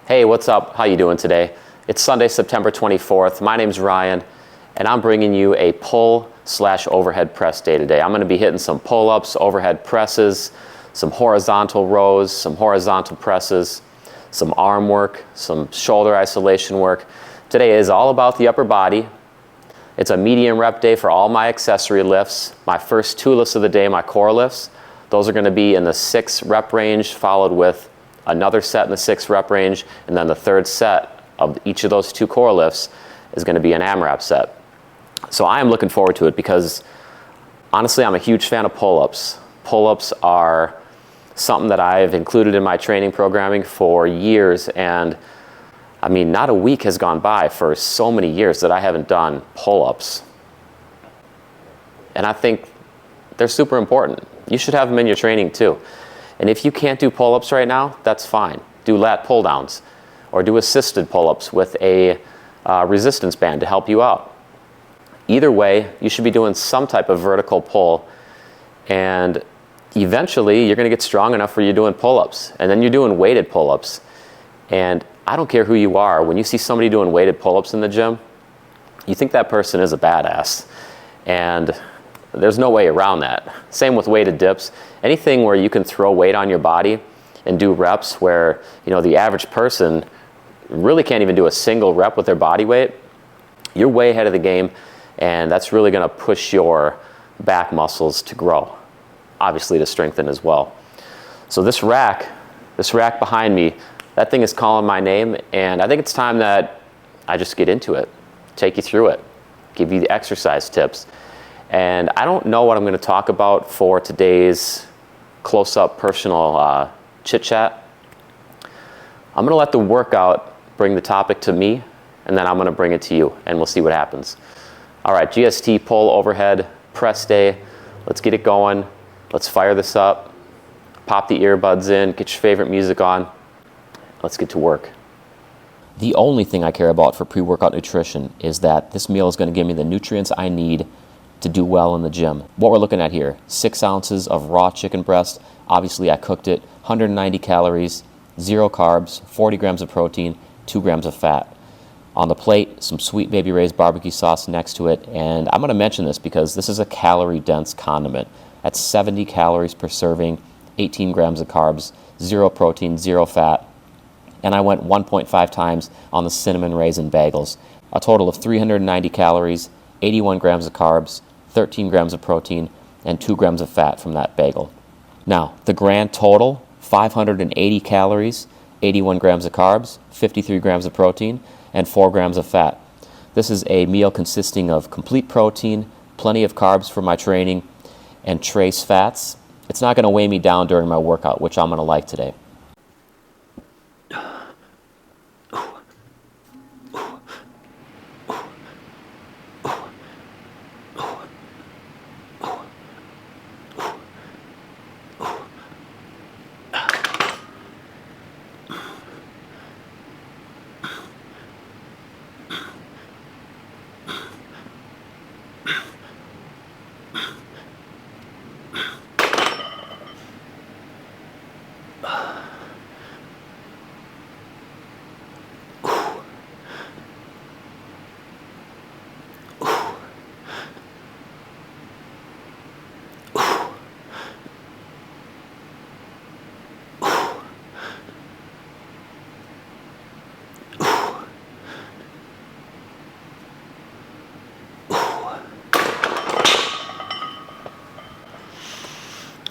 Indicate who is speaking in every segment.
Speaker 1: Hey, what's up? How you doing today? It's Sunday, September 24th. My name's Ryan, and I'm bringing you a pull/overhead press day today. I'm going to be hitting some pull-ups, overhead presses, some horizontal rows, some horizontal presses, some arm work, some shoulder isolation work. Today is all about the upper body. It's a medium rep day for all my accessory lifts. My first two lifts of the day, my core lifts, those are going to be in the 6 rep range, followed with another set in the 6 rep range, and then the third set of each of those 2 core lifts is going to be an AMRAP set. So I am looking forward to it because honestly I'm a huge fan of pull-ups. Pull-ups are something that I've included in my training programming for years, and I mean, not a week has gone by for so many years that I haven't done pull-ups. And I think they're super important. You should have them in your training too. And if you can't do pull-ups right now, that's fine. Do lat pull-downs or do assisted pull-ups with a resistance band to help you out. Either way, you should be doing some type of vertical pull, and eventually you're going to get strong enough where you're doing pull-ups, and then you're doing weighted pull-ups. And I don't care who you are, when you see somebody doing weighted pull-ups in the gym, you think that person is a badass. And there's no way around that. Same with weighted dips. Anything where you can throw weight on your body and do reps where, you know, the average person really can't even do a single rep with their body weight, you're way ahead of the game, and that's really going to push your back muscles to grow, obviously to strengthen as well. So this rack behind me, that thing is calling my name, and I think it's time that I just get into it, take you through it, give you the exercise tips. And I don't know what I'm going to talk about for today's close-up personal chit-chat. I'm going to let the workout bring the topic to me, and then I'm going to bring it to you, and we'll see what happens. All right, GST pull overhead press day. Let's get it going. Let's fire this up. Pop the earbuds in. Get your favorite music on. Let's get to work. The only thing I care about for pre-workout nutrition is that this meal is going to give me the nutrients I need to do well in the gym. What we're looking at here, 6 ounces of raw chicken breast. Obviously I cooked it, 190 calories, 0 carbs, 40 grams of protein, 2 grams of fat. On the plate, some Sweet Baby Ray's barbecue sauce next to it, and I'm going to mention this because this is a calorie-dense condiment. At 70 calories per serving, 18 grams of carbs, 0 protein, 0 fat, and I went 1.5 times on the cinnamon raisin bagels. A total of 390 calories, 81 grams of carbs, 13 grams of protein, and 2 grams of fat from that bagel. Now, the grand total, 580 calories, 81 grams of carbs, 53 grams of protein, and 4 grams of fat. This is a meal consisting of complete protein, plenty of carbs for my training, and trace fats. It's not going to weigh me down during my workout, which I'm going to like today.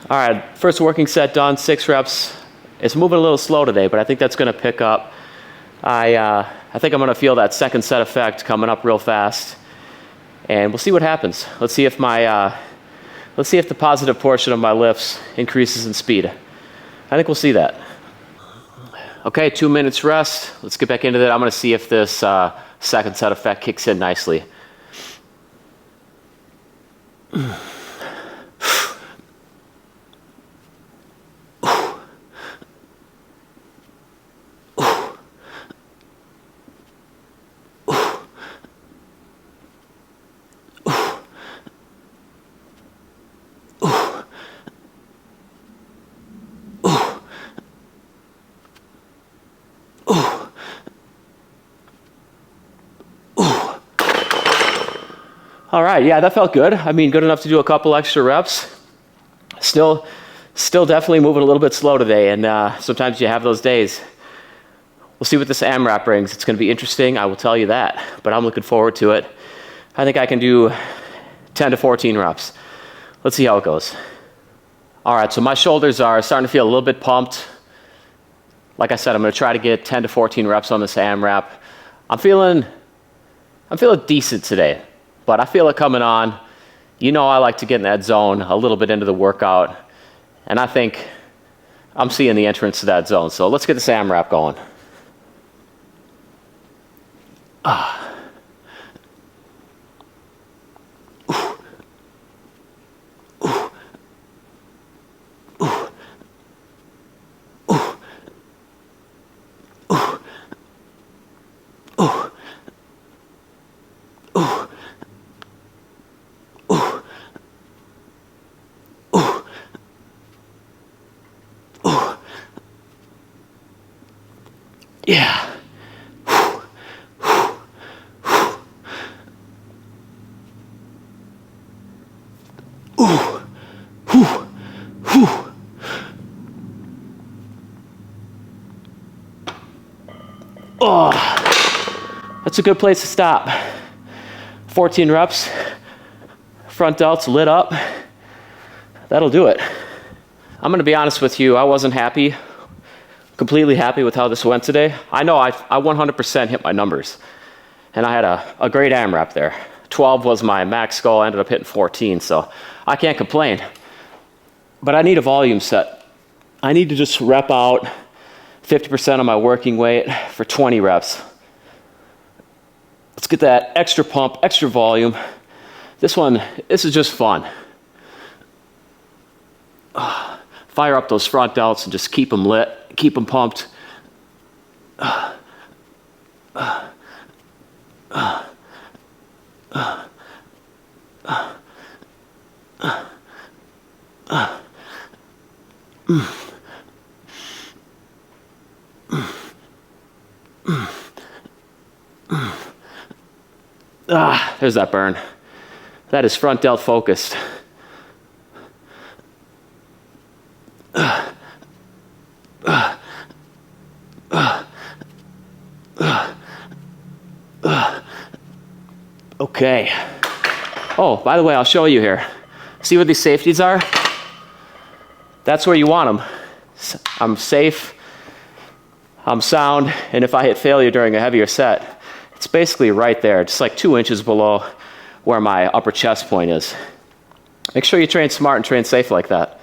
Speaker 1: All right, first working set done, 6 reps. It's moving a little slow today, but I think that's going to pick up. I think I'm going to feel that second set effect coming up real fast, and we'll see what happens. Let's see if the positive portion of my lifts increases in speed. I think we'll see that. Okay, 2 minutes rest. Let's get back into that. I'm going to see if this second set effect kicks in nicely. All right, yeah, that felt good. I mean, good enough to do a couple extra reps. Still definitely moving a little bit slow today, and sometimes you have those days. We'll see what this AMRAP brings. It's gonna be interesting, I will tell you that, but I'm looking forward to it. I think I can do 10 to 14 reps. Let's see how it goes. All right, so my shoulders are starting to feel a little bit pumped. Like I said, I'm gonna try to get 10 to 14 reps on this AMRAP. I'm feeling decent today, but I feel it coming on. You know I like to get in that zone a little bit into the workout, and I think I'm seeing the entrance to that zone. So let's get this AMRAP going. Yeah. Oh, that's a good place to stop. 14 reps, front delts lit up. That'll do it. I'm gonna be honest with you, I wasn't completely happy with how this went today. I know I 100% hit my numbers, and I had a great AMRAP there. 12 was my max goal, I ended up hitting 14, so I can't complain. But I need a volume set. I need to just rep out 50% of my working weight for 20 reps. Let's get that extra pump, extra volume. This is just fun. Fire up those front delts and just keep them lit, keep them pumped. There's that burn. That is front delt focused. Okay. Oh, by the way, I'll show you here. See where these safeties are? That's where you want them. I'm safe, I'm sound, and if I hit failure during a heavier set, it's basically right there, just like 2 inches below where my upper chest point is. Make sure you train smart and train safe like that.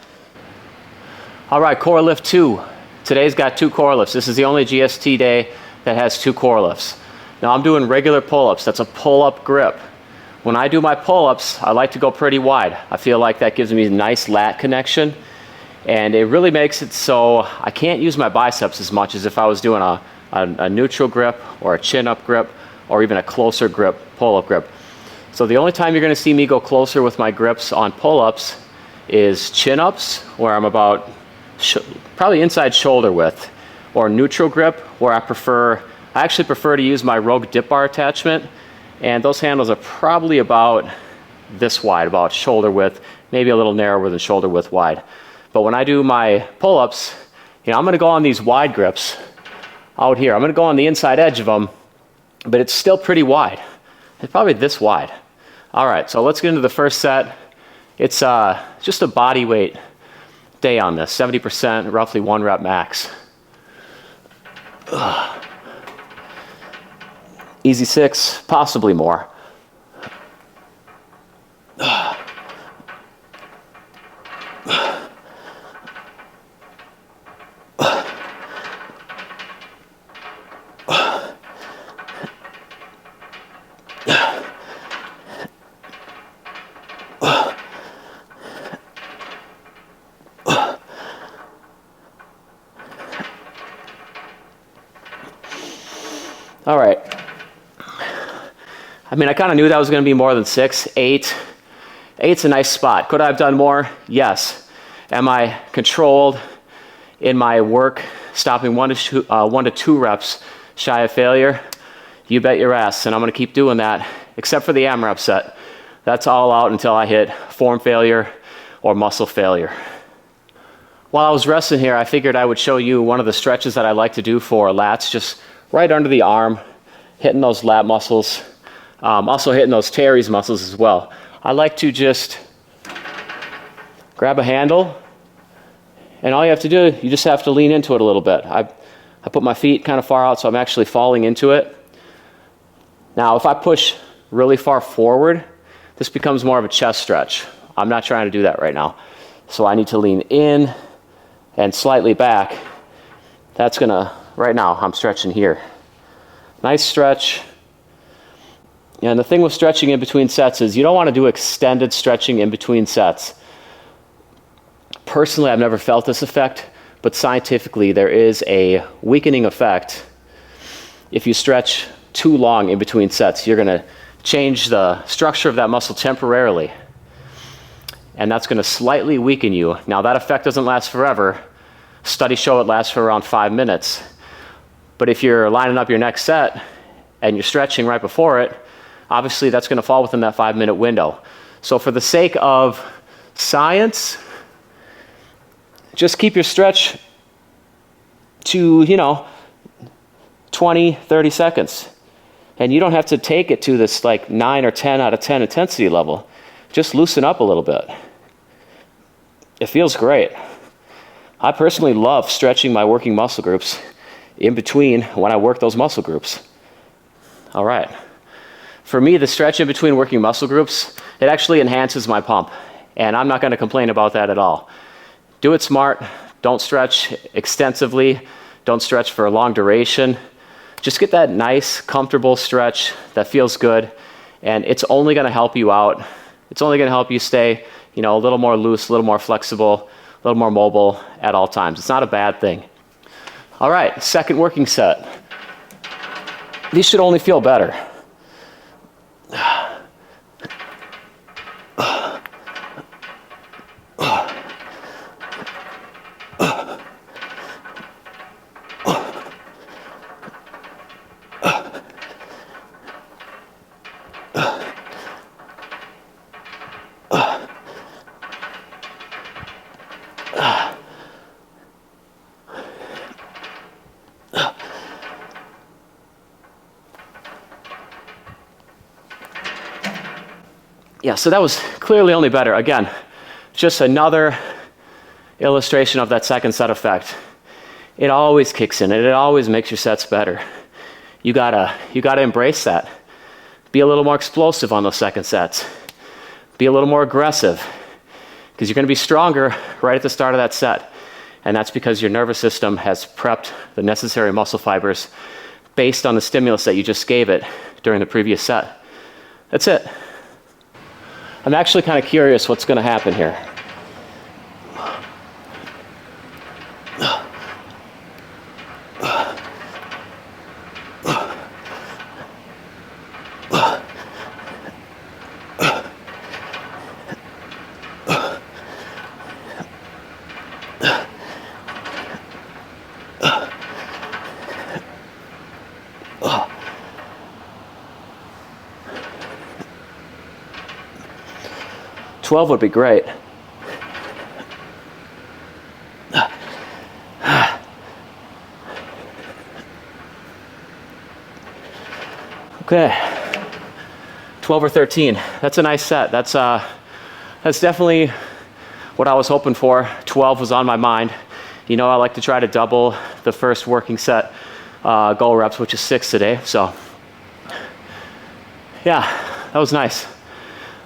Speaker 1: All right, core lift 2. Today's got 2 core lifts. This is the only GST day that has 2 core lifts. Now I'm doing regular pull-ups. That's a pull-up grip. When I do my pull-ups, I like to go pretty wide. I feel like that gives me a nice lat connection, and it really makes it so I can't use my biceps as much as if I was doing a neutral grip or a chin-up grip or even a closer grip, pull-up grip. So the only time you're gonna see me go closer with my grips on pull-ups is chin-ups, where I'm about probably inside shoulder width, or neutral grip, where I actually prefer to use my Rogue dip bar attachment, and those handles are probably about this wide, about shoulder width, maybe a little narrower than shoulder width wide. But when I do my pull-ups, I'm gonna go on these wide grips out here. I'm gonna go on the inside edge of them, but it's still pretty wide. It's probably this wide. All right, so let's get into the first set. It's just a body weight day on this, 70%, roughly 1 rep max. Easy 6, possibly more. All right. I mean, I kind of knew that was going to be more than 6, 8. 8's a nice spot. Could I have done more? Yes. Am I controlled in my work, stopping 1 to 2 reps shy of failure? You bet your ass, and I'm going to keep doing that, except for the AMRAP set. That's all out until I hit form failure or muscle failure. While I was resting here, I figured I would show you one of the stretches that I like to do for lats, just right under the arm, hitting those lat muscles, also hitting those teres muscles as well. I like to just grab a handle, and all you have to do, you just have to lean into it a little bit. I put my feet kind of far out so I'm actually falling into it. Now if I push really far forward, this becomes more of a chest stretch. I'm not trying to do that right now. So I need to lean in and slightly back. That's gonna, right now I'm stretching here. Nice stretch. And the thing with stretching in between sets is you don't want to do extended stretching in between sets. Personally, I've never felt this effect, but scientifically there is a weakening effect. If you stretch too long in between sets, you're gonna change the structure of that muscle temporarily, and that's going to slightly weaken you. Now that effect doesn't last forever. Studies show it lasts for around 5 minutes. But if you're lining up your next set and you're stretching right before it, obviously that's going to fall within that 5-minute window. So for the sake of science, just keep your stretch to, 20, 30 seconds. And you don't have to take it to this like 9 or 10 out of 10 intensity level. Just loosen up a little bit. It feels great. I personally love stretching my working muscle groups in between when I work those muscle groups. All right. For me, the stretch in between working muscle groups, it actually enhances my pump. And I'm not going to complain about that at all. Do it smart. Don't stretch extensively. Don't stretch for a long duration. Just get that nice, comfortable stretch that feels good, and it's only going to help you out. It's only going to help you stay, a little more loose, a little more flexible, a little more mobile at all times. It's not a bad thing. All right, second working set. These should only feel better. 'Kay, so that was clearly only better. Again, just another illustration of that second set effect. It always kicks in, and it always makes your sets better. You gotta embrace that. Be a little more explosive on those second sets. Be a little more aggressive, because you're gonna be stronger right at the start of that set. And that's because your nervous system has prepped the necessary muscle fibers based on the stimulus that you just gave it during the previous set. That's it. I'm actually kind of curious what's gonna happen here. $12 would be great. Okay, 12 or 13. That's a nice set. That's definitely what I was hoping for. 12 was on my mind. I like to try to double the first working set goal reps, which is 6 today. So, yeah, that was nice.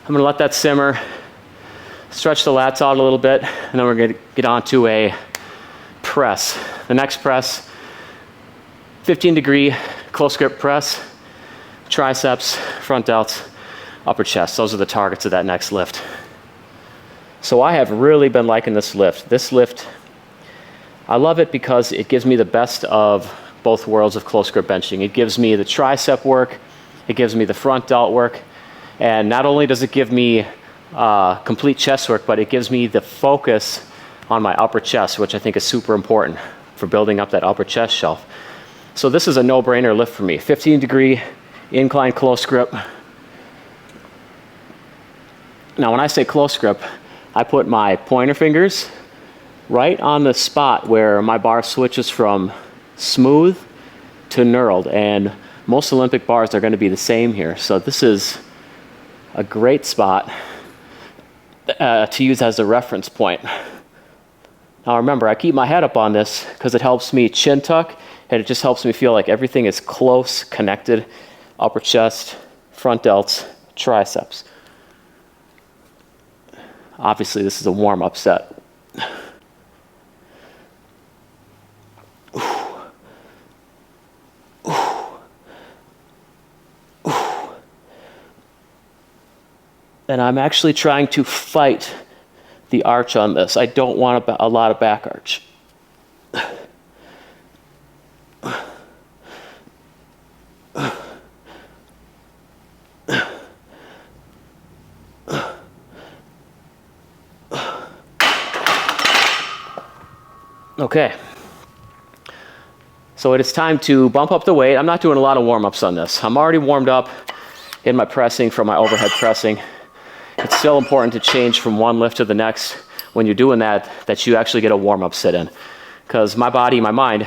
Speaker 1: I'm gonna let that simmer. Stretch the lats out a little bit, and then we're going to get on to a press. The next press, 15-degree close grip press, triceps, front delts, upper chest. Those are the targets of that next lift. So I have really been liking this lift. This lift, I love it because it gives me the best of both worlds of close grip benching. It gives me the tricep work, it gives me the front delt work, and not only does it give me complete chest work, but it gives me the focus on my upper chest, which I think is super important for building up that upper chest shelf. So this is a no-brainer lift for me. 15-degree incline close grip. Now when I say close grip, I put my pointer fingers right on the spot where my bar switches from smooth to knurled, and most Olympic bars are going to be the same here. So this is a great spot to use as a reference point. Now remember, I keep my head up on this because it helps me chin tuck, and it just helps me feel like everything is close, connected. Upper chest, front delts, triceps. Obviously this is a warm-up set. And I'm actually trying to fight the arch on this. I don't want a lot of back arch. Okay. So it is time to bump up the weight. I'm not doing a lot of warm-ups on this. I'm already warmed up in my pressing from my overhead pressing. It's still important to change from one lift to the next when you're doing that you actually get a warm-up sit in. Because my body, my mind,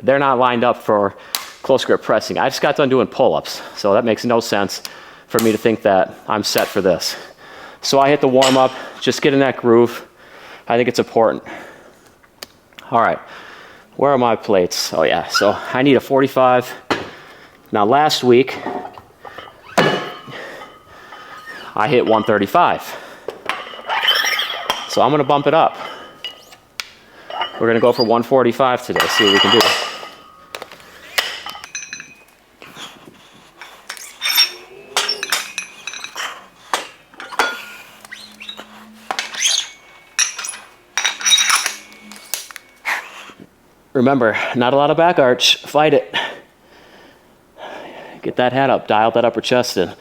Speaker 1: they're not lined up for close grip pressing. I just got done doing pull-ups, so that makes no sense for me to think that I'm set for this. So I hit the warm-up, just get in that groove. I think it's important. All right, where are my plates? Oh yeah, so I need a 45. Now last week, I hit 135. So I'm gonna bump it up. We're gonna go for 145 today, see what we can do. Remember, not a lot of back arch, fight it. Get that head up, dial that upper chest in.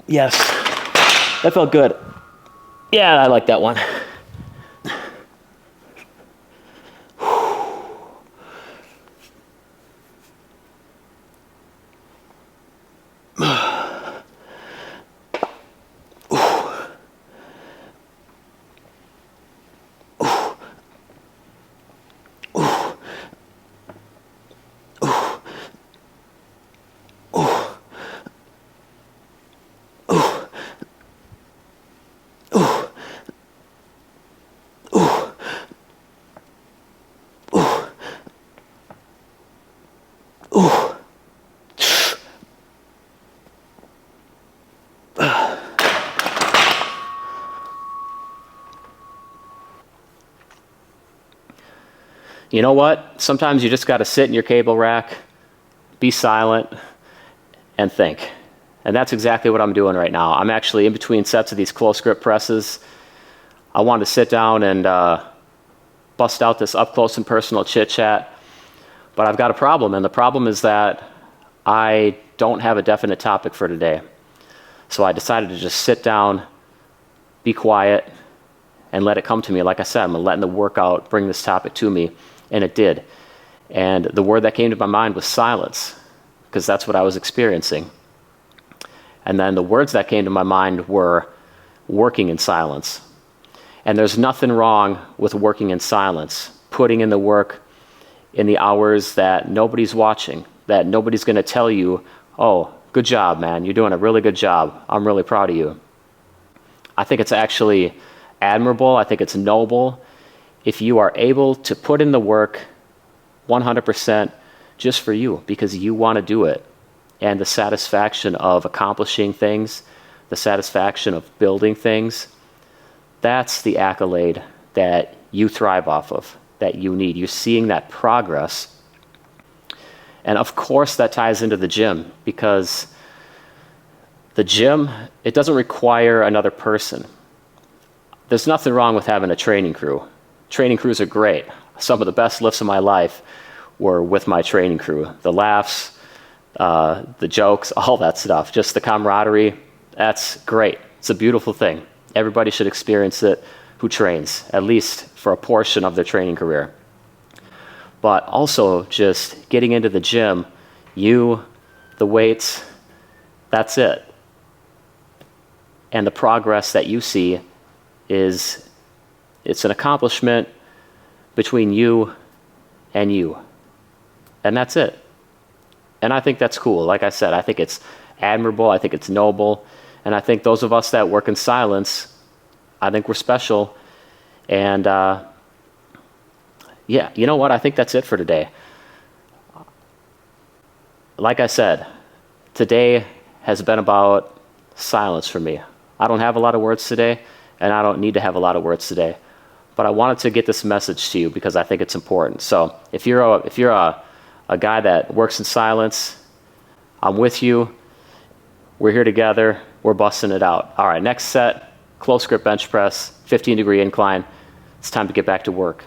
Speaker 1: Yes, that felt good. Yeah, I like that one. You know what? Sometimes you just got to sit in your cable rack, be silent, and think. And that's exactly what I'm doing right now. I'm actually in between sets of these close grip presses. I wanted to sit down and bust out this up close and personal chit chat. But I've got a problem, and the problem is that I don't have a definite topic for today. So I decided to just sit down, be quiet, and let it come to me. Like I said, I'm letting the workout bring this topic to me, and it did. And the word that came to my mind was silence, because that's what I was experiencing. And then the words that came to my mind were working in silence. And there's nothing wrong with working in silence, putting in the work in the hours that nobody's watching, that nobody's going to tell you, oh, good job, man, you're doing a really good job, I'm really proud of you. I think it's actually admirable, I think it's noble if you are able to put in the work 100% just for you, because you want to do it. And the satisfaction of accomplishing things, the satisfaction of building things, that's the accolade that you thrive off of, that you need. You're seeing that progress. And of course that ties into the gym, because The gym, it doesn't require another person. There's nothing wrong with having a training crew. Training crews are great. Some of the best lifts of my life were with my training crew. The laughs, the jokes, all that stuff. Just the camaraderie, that's great. It's a beautiful thing. Everybody should experience it who trains, at least for a portion of their training career. But also just getting into the gym, the weights, that's it. And the progress that you see it's an accomplishment between you. And that's it. And I think that's cool. Like I said, I think it's admirable. I think it's noble. And I think those of us that work in silence, I think we're special. And yeah, you know what? I think that's it for today. Like I said, today has been about silence for me. I don't have a lot of words today, and I don't need to have a lot of words today. But I wanted to get this message to you because I think it's important. So if you're a guy that works in silence, I'm with you. We're here together. We're busting it out. All right, next set, close grip bench press, 15-degree incline. It's time to get back to work.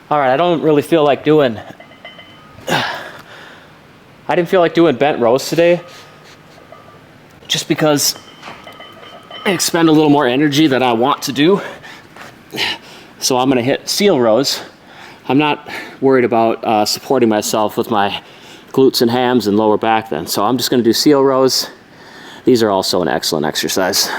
Speaker 1: All right, I don't really feel like doing, I didn't feel like doing bent rows today, just because I expend a little more energy than I want to do. So I'm gonna hit seal rows. I'm not worried about supporting myself with my glutes and hams and lower back then. So I'm just gonna do seal rows. These are also an excellent exercise.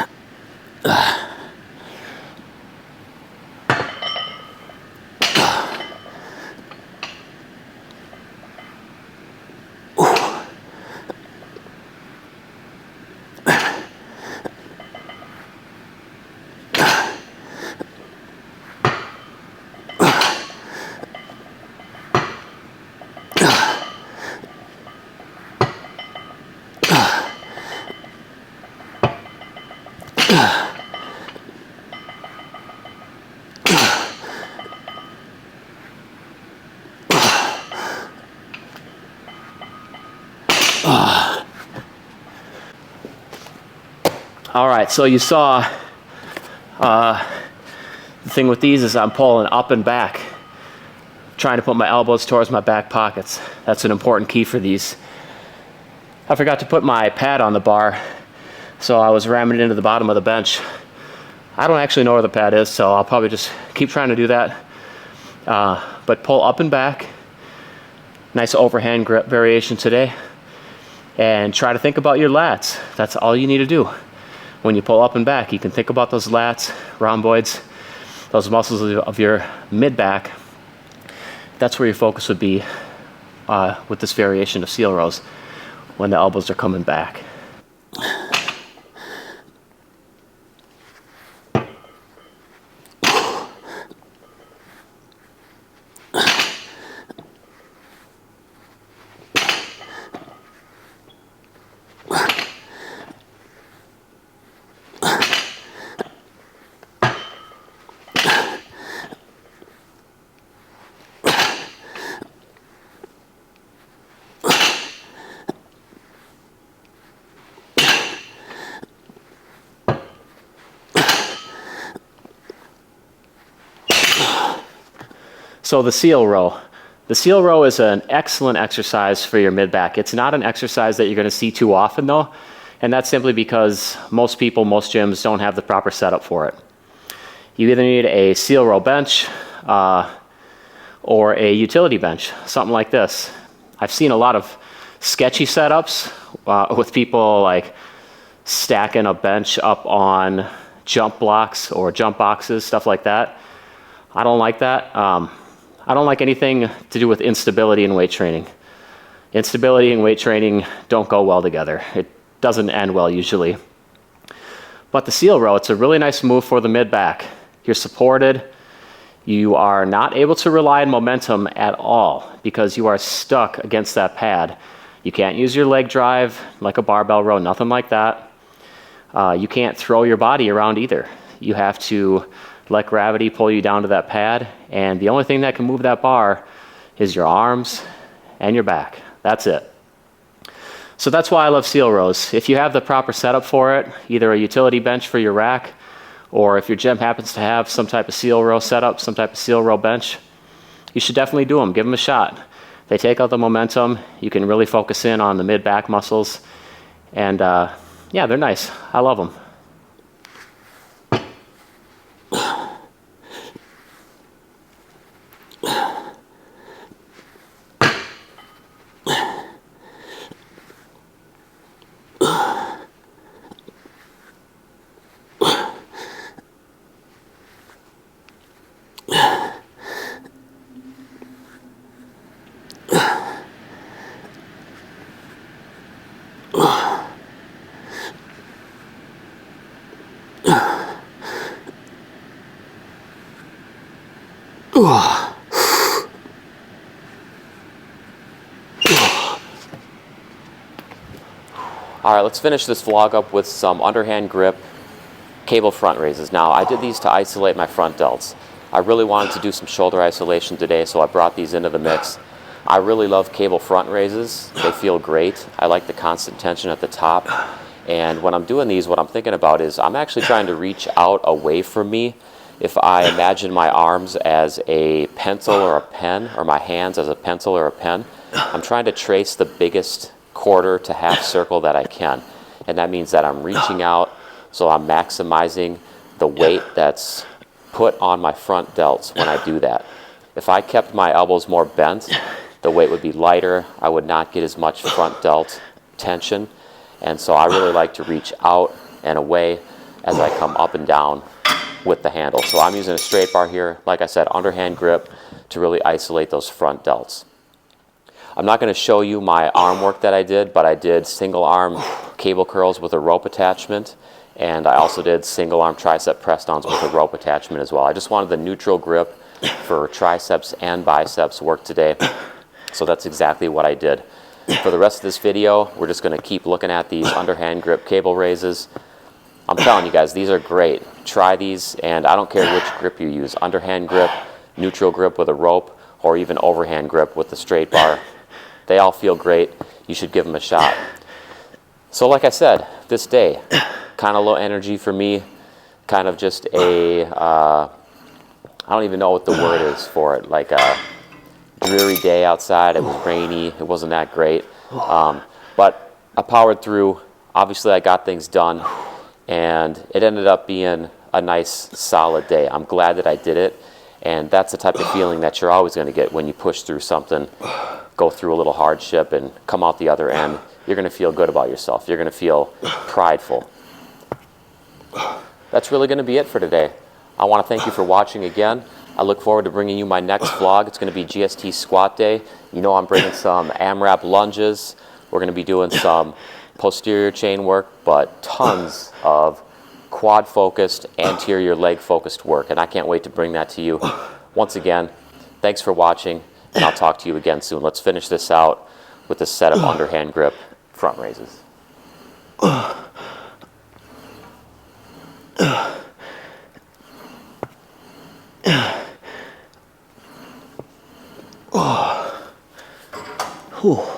Speaker 1: All right, so you saw the thing with these is I'm pulling up and back, trying to put my elbows towards my back pockets. That's an important key for these. I forgot to put my pad on the bar, so I was ramming it into the bottom of the bench. I don't actually know where the pad is, so I'll probably just keep trying to do that. But pull up and back. Nice overhand grip variation today. And try to think about your lats. That's all you need to do. When you pull up and back, you can think about those lats, rhomboids, those muscles of your mid-back. That's where your focus would be with this variation of seal rows when the elbows are coming back. So the seal row. The seal row is an excellent exercise for your mid-back. It's not an exercise that you're going to see too often though, and that's simply because most people, most gyms don't have the proper setup for it. You either need a seal row bench or a utility bench, something like this. I've seen a lot of sketchy setups with people like stacking a bench up on jump blocks or jump boxes, stuff like that. I don't like that. I don't like anything to do with instability in weight training. Instability and weight training don't go well together. It doesn't end well usually. But the seal row, it's a really nice move for the mid-back. You're supported. You are not able to rely on momentum at all because you are stuck against that pad. You can't use your leg drive like a barbell row, nothing like that. You can't throw your body around either. You have to let gravity pull you down to that pad, and the only thing that can move that bar is your arms and your back. That's it. So that's why I love seal rows. If you have the proper setup for it, either a utility bench for your rack, or if your gym happens to have some type of seal row setup, some type of seal row bench, you should definitely do them. Give them a shot. They take out the momentum. You can really focus in on the mid-back muscles. And yeah, they're nice. I love them. All right, let's finish this vlog up with some underhand grip cable front raises. Now, I did these to isolate my front delts. I really wanted to do some shoulder isolation today, so I brought these into the mix. I really love cable front raises. They feel great. I like the constant tension at the top. And when I'm doing these, what I'm thinking about is I'm actually trying to reach out away from me. If I imagine my arms as a pencil or a pen, or my hands as a pencil or a pen, I'm trying to trace the biggest quarter to half circle that I can. And that means that I'm reaching out, so I'm maximizing the weight that's put on my front delts when I do that. If I kept my elbows more bent, the weight would be lighter. I would not get as much front delt tension. And so I really like to reach out and away as I come up and down with the handle. So I'm using a straight bar here, like I said, underhand grip to really isolate those front delts. I'm not going to show you my arm work that I did, but I did single arm cable curls with a rope attachment, and I also did single arm tricep press downs with a rope attachment as well. I just wanted the neutral grip for triceps and biceps work today, so that's exactly what I did. For the rest of this video, we're just going to keep looking at these underhand grip cable raises. I'm telling you guys, these are great. Try these, and I don't care which grip you use, underhand grip, neutral grip with a rope, or even overhand grip with the straight bar. They all feel great. You should give them a shot. So like I said, this day, kind of low energy for me, kind of just a, I don't even know what the word is for it, like a dreary day outside. It was rainy. It wasn't that great. But I powered through. Obviously, I got things done, and it ended up being a nice, solid day. I'm glad that I did it, and that's the type of feeling that you're always going to get when you push through something, go through a little hardship, and come out the other end. You're going to feel good about yourself. You're going to feel prideful. That's really going to be it for today. I want to thank you for watching again. I look forward to bringing you my next vlog. It's going to be GST squat day. You know I'm bringing some AMRAP lunges. We're going to be doing some posterior chain work, but tons of quad focused, anterior leg focused work, and I can't wait to bring that to you. Once again, thanks for watching, and I'll talk to you again soon. Let's finish this out with a set of underhand grip front raises. Whew.